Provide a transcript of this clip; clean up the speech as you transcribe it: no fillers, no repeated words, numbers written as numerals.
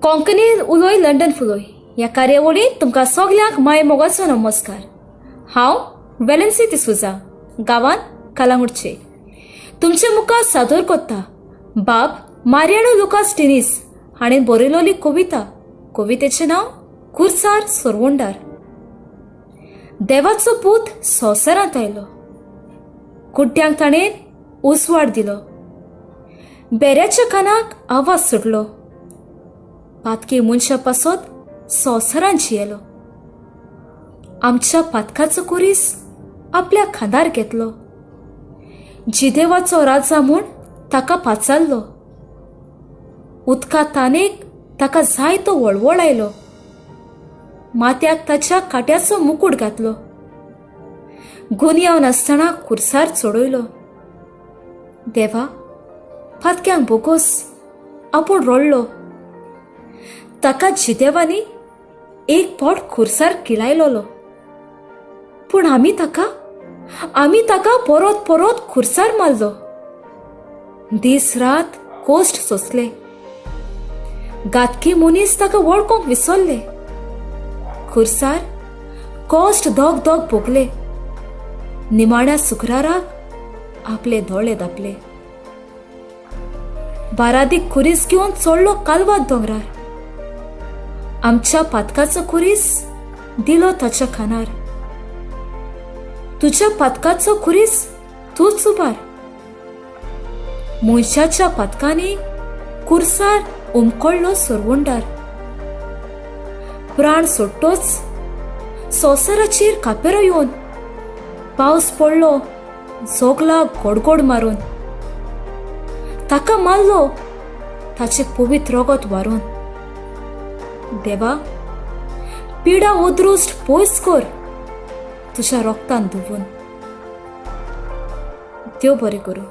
Konkani उलोय London फुलोय ह्या कार्यावळींत तुमकां सगल्यांक माय मोगाचो नमस्कार. हांव वेलेन्सी दिसुजा गांवांत कालांगुटचे तुमचे मुखार सादर करता बाब मारियानो लुकास टिनीस हाणें बरयलोली कवितेचें नांव खुर्सार सोरवोंडार. देवाचो पूत संवसारांत आयलो, कुड्ड्यांक ताणें उसवाड दिलो, बेऱ्याच्या कानाक आवाज सुटलो, पातकी मनशा पासत संवसारांत जियेलो. आमच्या पातकाचो कुरीस आपल्या खांदार घेतलो, जिदेवाचो राजा म्हूण ताका पाचारलो. उदका तानेक ताका जाय तो वळवळ आयलो, माथ्याक ताच्या काट्याचो मुकूट घातलो. गुन्यांव नासतना खुर्सार चडयलो. देवा फातक्यांक बोगोस आपूण रडलो. ताका जिदेवानी एक पोट खुर्सार किळायलोलो, पूण आमी ताका परत परत खुर्सार मारलो. दीस रात कोश्ट सोंसले, गातकी मनीस ताका वळखोंक विसरले. खुर्सार कोश्ट दोग दोग भोगले, निमाण्या सुकराराक आपले दोळे धापले. बारादीक खुरीस घेवन चडलो कालवाद दोंगरार, आमच्या पातकाचो खुरीस दिलो ताच्या खानार. तुज्या पातकाचो खुरीस तूच उबार, मनशाच्या पातकांनी खुर्सार उमकळ्ळो सोरवोंडार. प्राण सोडटोच संवसाराचेर कापेरो येवन पावस पडलो जोगला गोडगोड मारून. ताका मारलो ताचे पवित्र रगत व्हारून. देवा पिडा ओद्रुश्ट पयस कर तुज्या रोगतान धुवून. देव बरें करूं.